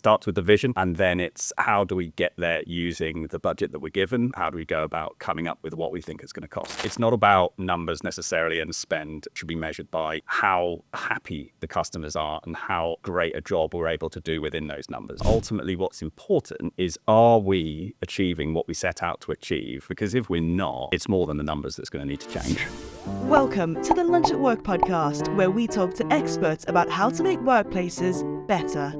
starts with the vision, and then it's how do we get there using the budget that we're given? How do we go about coming up with what we think it's going to cost? It's not about numbers necessarily, and spend should be measured by how happy the customers are and how great a job we're able to do within those numbers. Ultimately, what's important is, are we achieving what we set out to achieve? Because if we're not, it's more than the numbers that's going to need to change. Welcome to the Lunch at Work podcast, where we talk to experts about how to make workplaces better.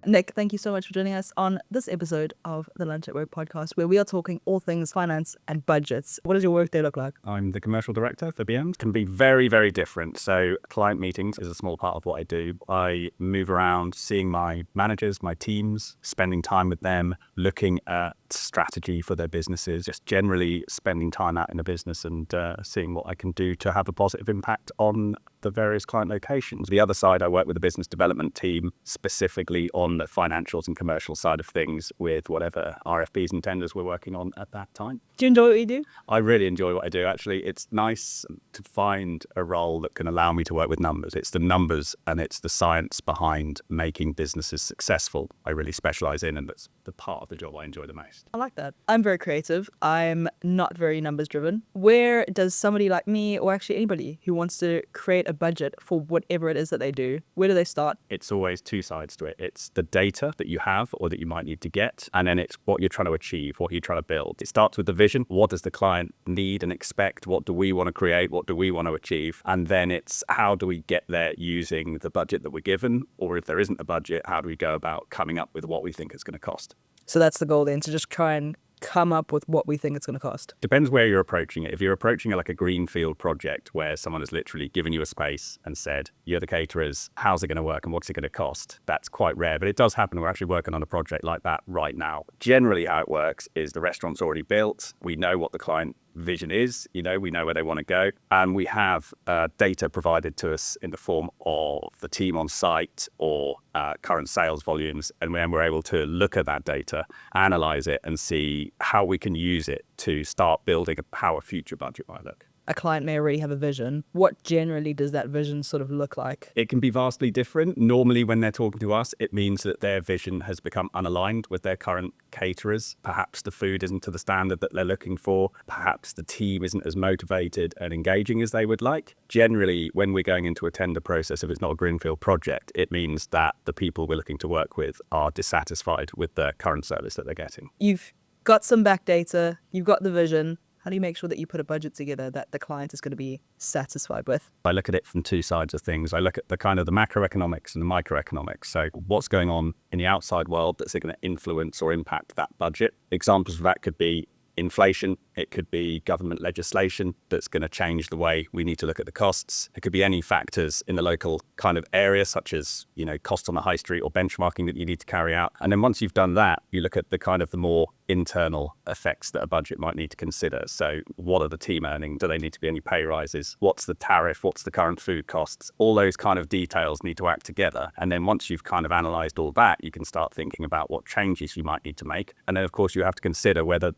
Nick, thank you so much for joining us on this episode of the Lunch at Work podcast, where we are talking all things finance and budgets. What does your workday look like? I'm the commercial director for BM. Can be very, very different. So client meetings is a small part of what I do. I move around seeing my managers, my teams, spending time with them, looking at strategy for their businesses, just generally spending time out in the business and seeing what I can do to have a positive impact on the various client locations. The other side, I work with the business development team specifically on the financials and commercial side of things with whatever RFPs and tenders we're working on at that time. Do you enjoy what you do? I really enjoy what I do, actually. It's nice to find a role that can allow me to work with numbers. It's the numbers and it's the science behind making businesses successful I really specialize in, and that's the part of the job I enjoy the most. I like that. I'm very creative. I'm not very numbers driven. Where does somebody like me, or actually anybody who wants to create a budget for whatever it is that they do, where do they start? It's always two sides to it. It's the data that you have or that you might need to get, and then it's what you're trying to achieve, what you're trying to build. It starts with the vision. What does the client need and expect? What do we want to create? What do we want to achieve? And then it's how do we get there using the budget that we're given? Or if there isn't a budget, how do we go about coming up with what we think it's going to cost? So that's the goal then, to just try and come up with what we think it's going to cost. Depends where you're approaching it. If you're approaching it like a greenfield project where someone has literally given you a space and said, you're the caterers, how's it going to work and what's it going to cost? That's quite rare, but it does happen. We're actually working on a project like that right now. Generally how it works is the restaurant's already built. We know what the client vision is, we know where they want to go, and we have data provided to us in the form of the team on site or current sales volumes, and then we're able to look at that data, analyze it, and see how we can use it to start building how a future budget might look. A client may already have a vision. What generally does that vision sort of look like? It can be vastly different. Normally, when they're talking to us, it means that their vision has become unaligned with their current caterers. Perhaps the food isn't to the standard that they're looking for. Perhaps the team isn't as motivated and engaging as they would like. Generally, when we're going into a tender process, if it's not a greenfield project, it means that the people we're looking to work with are dissatisfied with the current service that they're getting. You've got some back data, you've got the vision. How do you make sure that you put a budget together that the client is going to be satisfied with? I look at it from two sides of things. I look at the kind of the macroeconomics and the microeconomics. So what's going on in the outside world that's going to influence or impact that budget? Examples of that could be inflation. It could be government legislation that's going to change the way we need to look at the costs. It could be any factors in the local kind of area, such as, costs on the high street or benchmarking that you need to carry out. And then once you've done that, you look at the kind of the more internal effects that a budget might need to consider. So what are the team earning? Do they need to be any pay rises? What's the tariff? What's the current food costs? All those kind of details need to act together. And then once you've kind of analysed all that, you can start thinking about what changes you might need to make. And then, of course, you have to consider whether,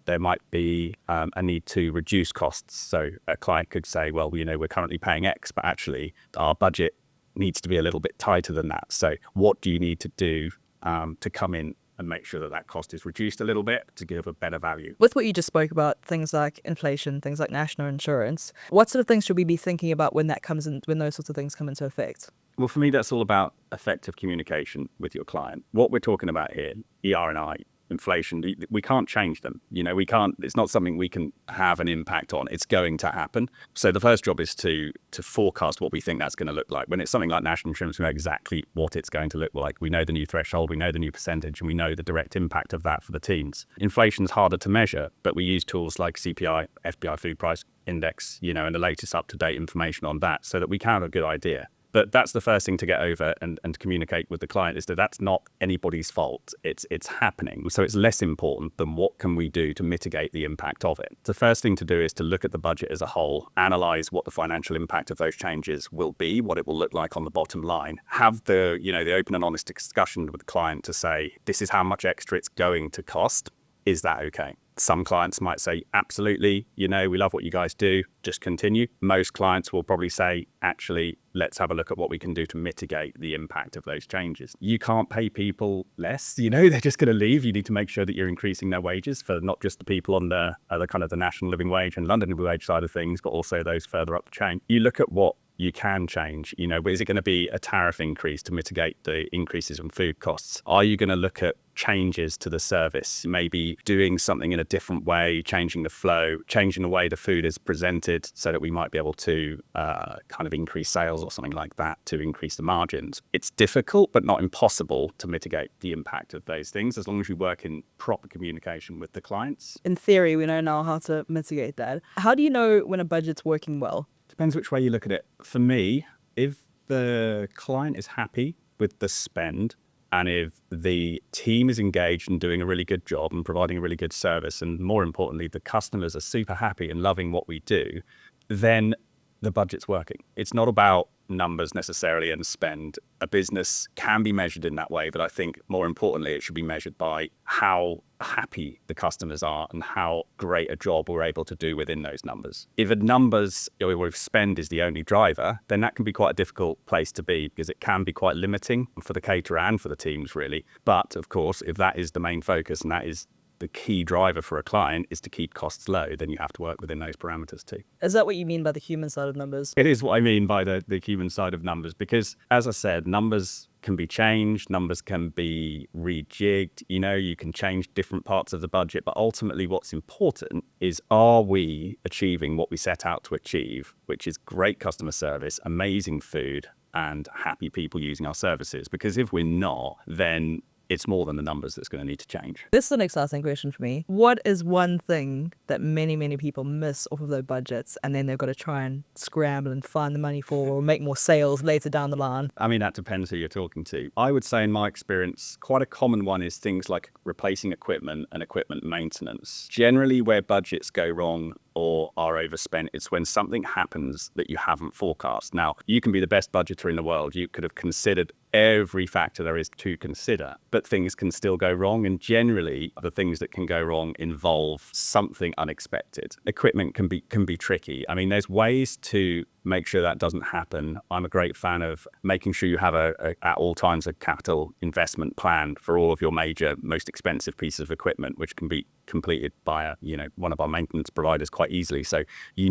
there might be a need to reduce costs. So a client could say, well, we're currently paying X, but actually our budget needs to be a little bit tighter than that. So what do you need to do to come in and make sure that that cost is reduced a little bit to give a better value? With what you just spoke about, things like inflation, things like national insurance, what sort of things should we be thinking about when those sorts of things come into effect? Well, for me, that's all about effective communication with your client. What we're talking about here, ERNI, inflation, we can't change them. It's not something we can have an impact on. It's going to happen. So the first job is to forecast what we think that's going to look like. When it's something like national insurance, we know exactly what it's going to look like. We know the new threshold, we know the new percentage, and we know the direct impact of that for the teams. Inflation's harder to measure, but we use tools like CPI, FPI food price index, and the latest up-to-date information on that so that we can have a good idea. But that's the first thing to get over and communicate with the client, is that that's not anybody's fault. It's happening. So it's less important than what can we do to mitigate the impact of it. The first thing to do is to look at the budget as a whole, analyze what the financial impact of those changes will be, what it will look like on the bottom line. Have the open and honest discussion with the client to say, this is how much extra it's going to cost. Is that okay? Some clients might say, absolutely, we love what you guys do, just continue. Most clients will probably say, actually, let's have a look at what we can do to mitigate the impact of those changes. You can't pay people less, they're just going to leave. You need to make sure that you're increasing their wages for not just the people on the kind of the national living wage and London living wage side of things, but also those further up the chain. You look at what you can change, is it going to be a tariff increase to mitigate the increases in food costs? Are you going to look at changes to the service, maybe doing something in a different way, changing the flow, changing the way the food is presented so that we might be able to kind of increase sales or something like that to increase the margins? It's difficult, but not impossible to mitigate the impact of those things as long as you work in proper communication with the clients. In theory, we know now how to mitigate that. How do you know when a budget's working well? Depends which way you look at it. For me, if the client is happy with the spend and if the team is engaged and doing a really good job and providing a really good service, and more importantly, the customers are super happy and loving what we do, then the budget's working. It's not about numbers necessarily and spend. A business can be measured in that way, but I think more importantly, it should be measured by how happy the customers are and how great a job we're able to do within those numbers. If a numbers or if spend is the only driver, then that can be quite a difficult place to be because it can be quite limiting for the caterer and for the teams really. But of course, if that is the main focus and that is the key driver for a client is to keep costs low, then you have to work within those parameters too. Is that what you mean by the human side of numbers? It is what I mean by the human side of numbers, because as I said, numbers can be changed, numbers can be rejigged, you can change different parts of the budget, but ultimately what's important is, are we achieving what we set out to achieve, which is great customer service, amazing food, and happy people using our services? Because if we're not, then it's more than the numbers that's going to need to change. This is the next lasting question for me. What is one thing that many, many people miss off of their budgets and then they've got to try and scramble and find the money for or make more sales later down the line? I mean, that depends who you're talking to. I would say in my experience, quite a common one is things like replacing equipment and equipment maintenance. Generally, where budgets go wrong or are overspent, it's when something happens that you haven't forecast. Now, you can be the best budgeter in the world. You could have considered every factor there is to consider, but things can still go wrong. And generally, the things that can go wrong involve something unexpected. Equipment can be tricky. I mean, there's ways to make sure that doesn't happen. I'm a great fan of making sure you have at all times a capital investment plan for all of your major, most expensive pieces of equipment, which can be completed by one of our maintenance providers quite easily. So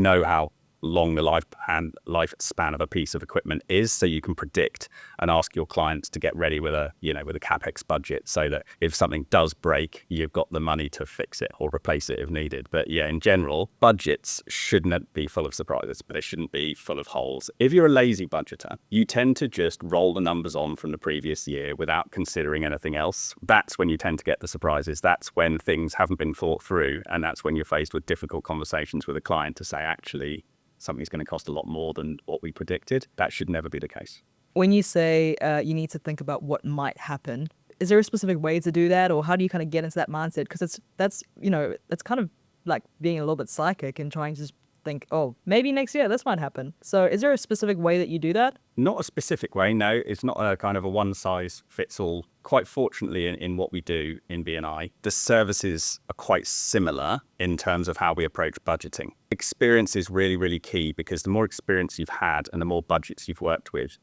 how long the lifespan of a piece of equipment is, so you can predict and ask your clients to get ready with a capex budget, so that if something does break, you've got the money to fix it or replace it if needed. But yeah, in general, budgets shouldn't be full of surprises, but they shouldn't be full of holes. If you're a lazy budgeter, you tend to just roll the numbers on from the previous year without considering anything else. That's when you tend to get the surprises. That's when things haven't been thought through, and that's when you're faced with difficult conversations with a client to say, actually, something's going to cost a lot more than what we predicted. That should never be the case. When you say you need to think about what might happen, is there a specific way to do that, or how do you kind of get into that mindset? Because that's kind of like being a little bit psychic and trying to just think, oh, maybe next year this might happen. So is there a specific way that you do that? Not a specific way, no. It's not a kind of a one-size-fits-all. Quite fortunately, in what we do in BNI, the services are quite similar in terms of how we approach budgeting. Experience is really, really key, because the more experience you've had and the more budgets you've worked with,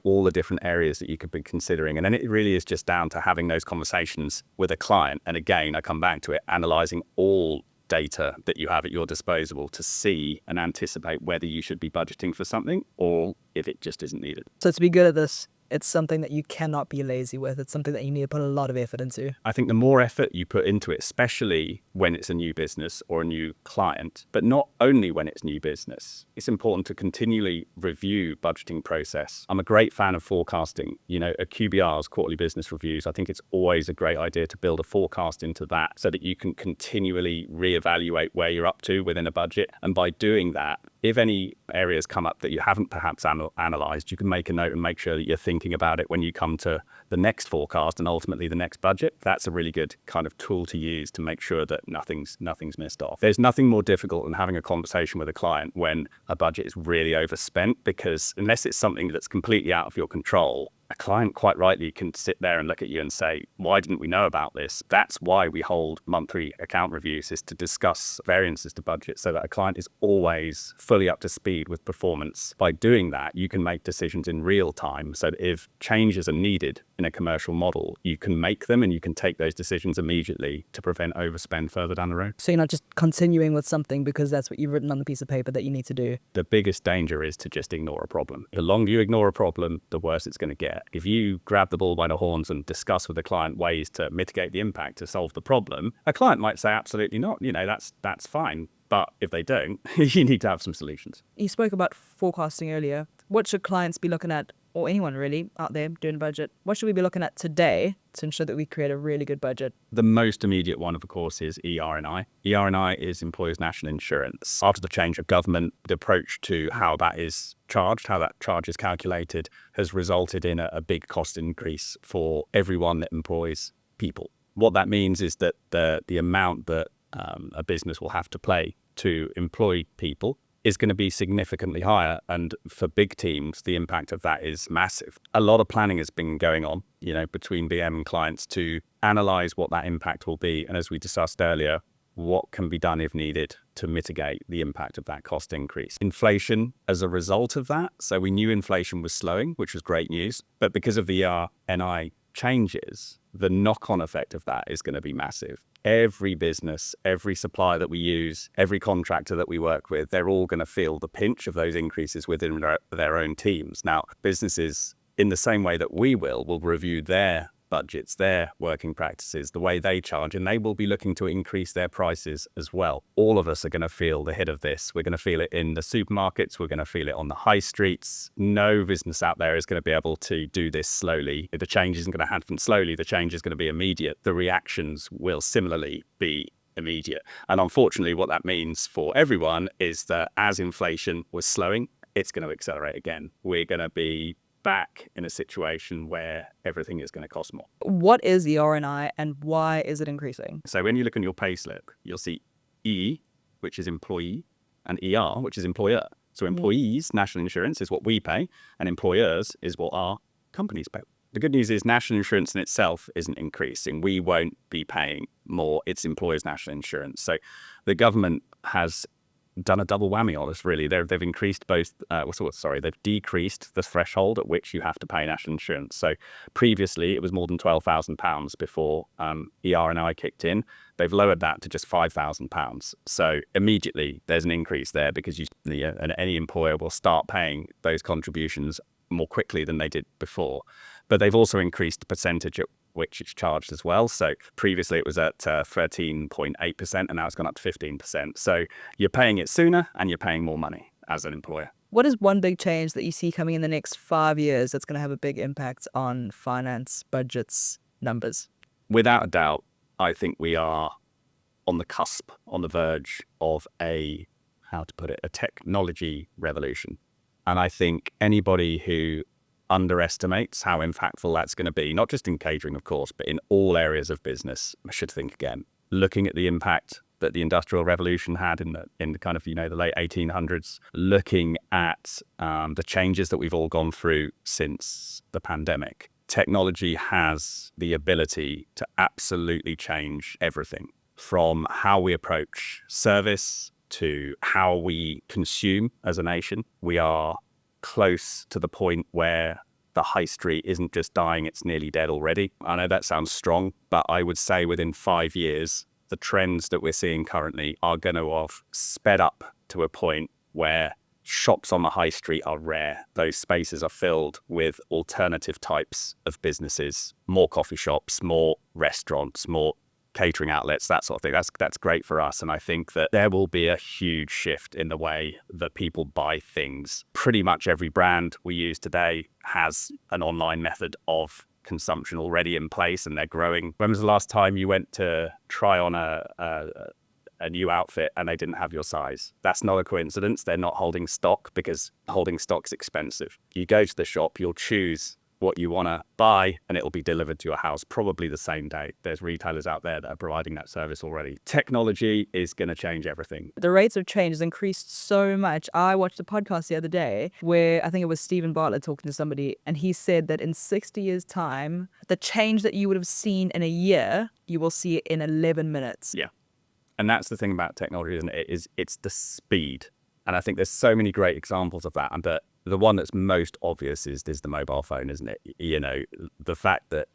all the different areas that you could be considering. And then it really is just down to having those conversations with a client. And again, I come back to it, analysing all data that you have at your disposal to see and anticipate whether you should be budgeting for something or if it just isn't needed. So to be good at this, it's something that you cannot be lazy with. It's something that you need to put a lot of effort into. I think the more effort you put into it, especially when it's a new business or a new client, but not only when it's new business, it's important to continually review budgeting process. I'm a great fan of forecasting. At QBR's quarterly business reviews, I think it's always a great idea to build a forecast into that so that you can continually reevaluate where you're up to within a budget. And by doing that, if any areas come up that you haven't perhaps analysed, you can make a note and make sure that you're thinking about it when you come to the next forecast and ultimately the next budget. That's a really good kind of tool to use to make sure that nothing's missed off. There's nothing more difficult than having a conversation with a client when a budget is really overspent, because unless it's something that's completely out of your control, a client quite rightly can sit there and look at you and say, why didn't we know about this? That's why we hold monthly account reviews, is to discuss variances to budget so that a client is always fully up to speed with performance. By doing that, you can make decisions in real time so that if changes are needed in a commercial model, you can make them and you can take those decisions immediately to prevent overspend further down the road. So you're not just continuing with something because that's what you've written on the piece of paper that you need to do. The biggest danger is to just ignore a problem. The longer you ignore a problem, the worse it's going to get. If you grab the bull by the horns and discuss with the client ways to mitigate the impact, to solve the problem, a client might say, absolutely not. That's fine. But if they don't, you need to have some solutions. You spoke about forecasting earlier. What should clients be looking at, or anyone really out there doing a budget? What should we be looking at today to ensure that we create a really good budget? The most immediate one, of course, is ERNI. ERNI is Employers' National Insurance. After the change of government, the approach to how that is charged, how that charge is calculated, has resulted in a big cost increase for everyone that employs people. What that means is that the amount that a business will have to pay to employ people is going to be significantly higher. And for big teams, the impact of that is massive. A lot of planning has been going on, between BM and clients to analyze what that impact will be. And as we discussed earlier, what can be done if needed to mitigate the impact of that cost increase. Inflation as a result of that. So we knew inflation was slowing, which was great news. But because of the ERNI changes, the knock-on effect of that is going to be massive. Every business, every supplier that we use, every contractor that we work with, they're all going to feel the pinch of those increases within their own teams. Now, businesses, in the same way that we will review their budgets, their working practices, the way they charge, and they will be looking to increase their prices as well. All of us are going to feel the hit of this. We're going to feel it in the supermarkets. We're going to feel it on the high streets. No business out there is going to be able to do this slowly. The change isn't going to happen slowly. The change is going to be immediate. The reactions will similarly be immediate. And unfortunately, what that means for everyone is that as inflation was slowing, it's going to accelerate again. We're going to be back in a situation where everything is going to cost more. What is the RNI and why is it increasing? So when you look on your payslip, you'll see E, which is employee, and ER, which is employer. So employees, national insurance is what we pay, and employers is what our companies pay. The good news is national insurance in itself isn't increasing. We won't be paying more. It's employers' national insurance. So the government has done a double whammy on us, really. They've increased they've decreased the threshold at which you have to pay national insurance. So previously it was more than £12,000 before ERNI kicked in. They've lowered that to just £5,000. So immediately there's an increase there because any employer will start paying those contributions more quickly than they did before. But they've also increased the percentage at which it's charged as well. So previously it was at 13.8% and now it's gone up to 15%. So you're paying it sooner and you're paying more money as an employer. What is one big change that you see coming in the next 5 years that's going to have a big impact on finance, budgets, numbers? Without a doubt, I think we are on the cusp, on the verge of a technology revolution. And I think anybody who underestimates how impactful that's going to be, not just in catering, of course, but in all areas of business, should think again. Looking at the impact that the Industrial Revolution had in the kind of, the late 1800s, looking at the changes that we've all gone through since the pandemic. Technology has the ability to absolutely change everything, from how we approach service to how we consume as a nation. We are close to the point where the high street isn't just dying, it's nearly dead already. I know that sounds strong, but I would say within 5 years, the trends that we're seeing currently are going to have sped up to a point where shops on the high street are rare. Those spaces are filled with alternative types of businesses, more coffee shops, more restaurants, more catering outlets, that sort of thing. That's great for us. And I think that there will be a huge shift in the way that people buy things. Pretty much every brand we use today has an online method of consumption already in place, and they're growing. When was the last time you went to try on a new outfit and they didn't have your size? That's not a coincidence. They're not holding stock because holding stock's expensive. You go to the shop, you'll choose what you want to buy, and it'll be delivered to your house probably the same day. There's retailers out there that are providing that service already. Technology is going to change everything. The rates of change has increased so much. I watched a podcast the other day where I think it was Stephen Bartlett talking to somebody, and he said that in 60 years' time, the change that you would have seen in a year, you will see it in 11 minutes. Yeah. And that's the thing about technology, isn't it? It's the speed. And I think there's so many great examples of that. But the one that's most obvious is the mobile phone, isn't it? You know, the fact that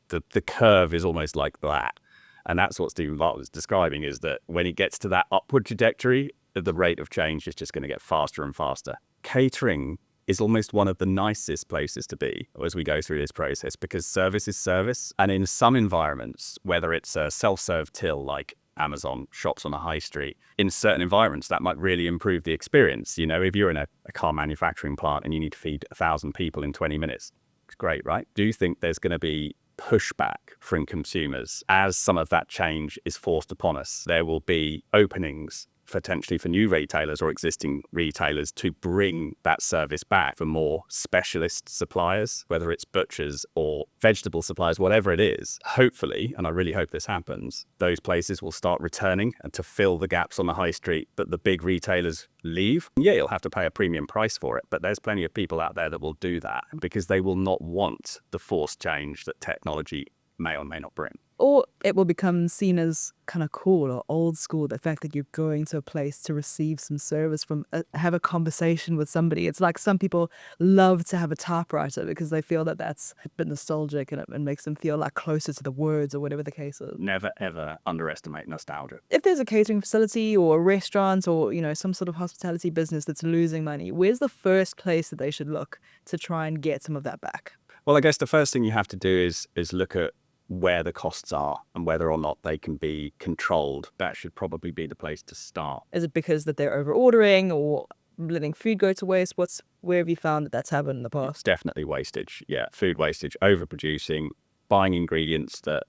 the curve is almost like that. And that's what Stephen Bartlett was describing, is that when it gets to that upward trajectory, the rate of change is just going to get faster and faster. Catering is almost one of the nicest places to be as we go through this process, because service is service. And in some environments, whether it's a self-serve till like Amazon shops on a high street, in certain environments that might really improve the experience. You know, if you're in a car manufacturing plant and you need to feed 1,000 people in 20 minutes, it's great, right? Do you think there's going to be pushback from consumers as some of that change is forced upon us? There will be openings potentially for new retailers or existing retailers to bring that service back for more specialist suppliers, whether it's butchers or vegetable suppliers, whatever it is. Hopefully, and I really hope this happens, those places will start returning and to fill the gaps on the high street that the big retailers leave. Yeah, you'll have to pay a premium price for it, but there's plenty of people out there that will do that because they will not want the forced change that technology may or may not bring. Or it will become seen as kind of cool or old school, the fact that you're going to a place to receive some service from, have a conversation with somebody. It's like some people love to have a typewriter because they feel that that's a bit nostalgic and it makes them feel like closer to the words or whatever the case is. Never, ever underestimate nostalgia. If there's a catering facility or a restaurant or, you know, some sort of hospitality business that's losing money, where's the first place that they should look to try and get some of that back? Well, I guess the first thing you have to do is look at where the costs are and whether or not they can be controlled. That should probably be the place to start. Is it because that they're over ordering or letting food go to waste? Where have you found that that's happened in the past? It's definitely wastage. Yeah, food wastage, overproducing, buying ingredients that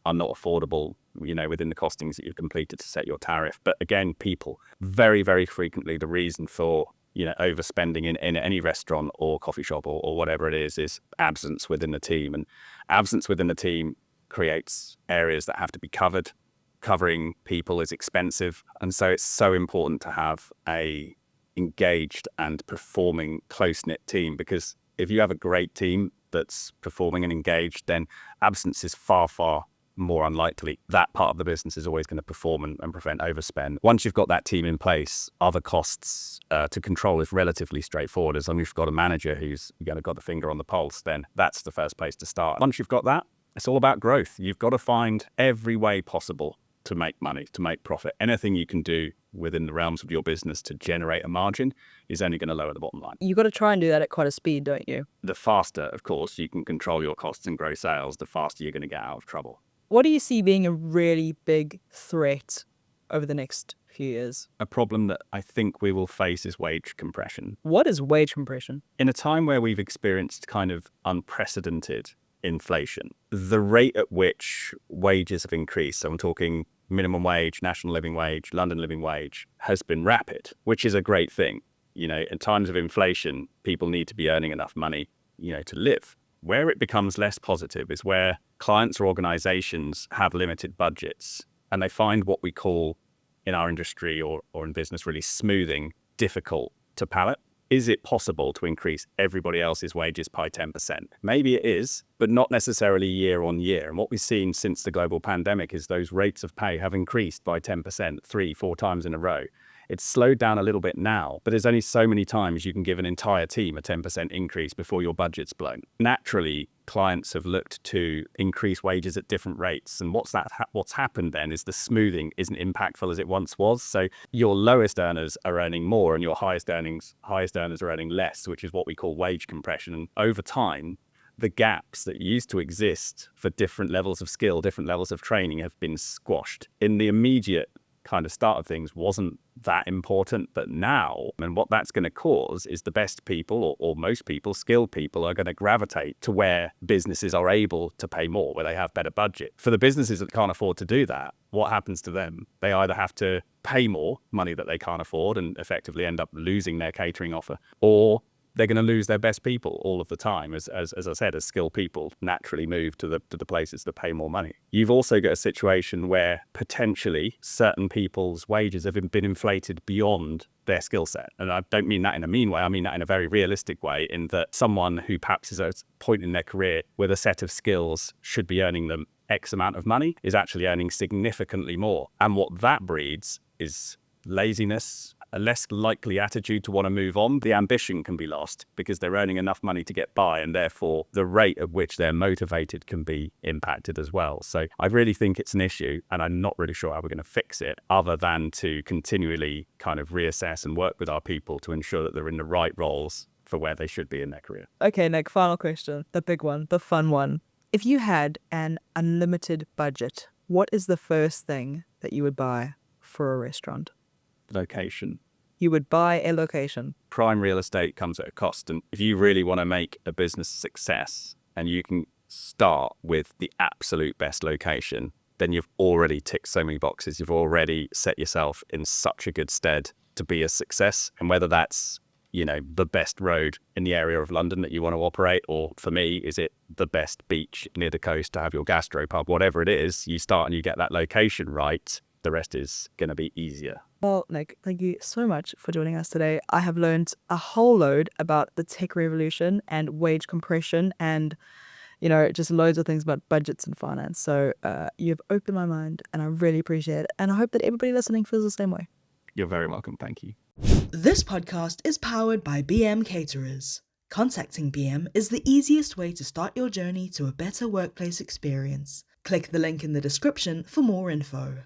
are not affordable, you know, within the costings that you've completed to set your tariff. But again, people, very, very frequently the reason for, you know, overspending in any restaurant or coffee shop or whatever it is absence within the team. And absence within the team creates areas that have to be covered. Covering people is expensive. And so it's so important to have a engaged and performing close-knit team, because if you have a great team that's performing and engaged, then absence is far, far more unlikely. That part of the business is always going to perform and prevent overspend. Once you've got that team in place, other costs to control is relatively straightforward. As long as you've got a manager who's got the finger on the pulse, then that's the first place to start. Once you've got that, it's all about growth. You've got to find every way possible to make money, to make profit. Anything you can do within the realms of your business to generate a margin is only going to lower the bottom line. You've got to try and do that at quite a speed, don't you? The faster, of course, you can control your costs and grow sales, the faster you're going to get out of trouble. What do you see being a really big threat over the next few years? A problem that I think we will face is wage compression. What is wage compression? In a time where we've experienced kind of unprecedented inflation, the rate at which wages have increased, so I'm talking minimum wage, national living wage, London living wage, has been rapid, which is a great thing. You know, in times of inflation, people need to be earning enough money, you know, to live. Where it becomes less positive is where clients or organizations have limited budgets and they find what we call in our industry or in business really smoothing difficult to palate. Is it possible to increase everybody else's wages by 10%? Maybe it is, but not necessarily year on year. And what we've seen since the global pandemic is those rates of pay have increased by 10%, 3-4 times in a row. It's slowed down a little bit now, but there's only so many times you can give an entire team a 10% increase before your budget's blown. Naturally, clients have looked to increase wages at different rates. And what's happened then is the smoothing isn't impactful as it once was. So your lowest earners are earning more and your highest earners are earning less, which is what we call wage compression. And over time, the gaps that used to exist for different levels of skill, different levels of training have been squashed. In the immediate kind of start of things wasn't that important, but now, and what that's going to cause is the best people or most people, skilled people, are going to gravitate to where businesses are able to pay more, where they have better budget. For the businesses that can't afford to do that, what happens to them? They either have to pay more money that they can't afford and effectively end up losing their catering offer, or they're going to lose their best people all of the time. As I said, as skilled people naturally move to the places that pay more money. You've also got a situation where potentially certain people's wages have been inflated beyond their skill set. And I don't mean that in a mean way. I mean that in a very realistic way, in that someone who perhaps is at a point in their career with a set of skills should be earning them X amount of money is actually earning significantly more. And what that breeds is laziness, a less likely attitude to want to move on. The ambition can be lost because they're earning enough money to get by, and therefore the rate at which they're motivated can be impacted as well. So I really think it's an issue, and I'm not really sure how we're going to fix it other than to continually kind of reassess and work with our people to ensure that they're in the right roles for where they should be in their career. Okay, Nick, final question, the big one, the fun one. If you had an unlimited budget, what is the first thing that you would buy for a restaurant? Location. You would buy a location. Prime real estate comes at a cost. And if you really want to make a business success and you can start with the absolute best location, then you've already ticked so many boxes. You've already set yourself in such a good stead to be a success. And whether that's, the best road in the area of London that you want to operate, or for me, is it the best beach near the coast to have your gastropub, whatever it is, you start and you get that location right, the rest is going to be easier. Well, Nick, thank you so much for joining us today. I have learned a whole load about the tech revolution and wage compression and, just loads of things about budgets and finance. So you've opened my mind and I really appreciate it. And I hope that everybody listening feels the same way. You're very welcome. Thank you. This podcast is powered by BM Caterers. Contacting BM is the easiest way to start your journey to a better workplace experience. Click the link in the description for more info.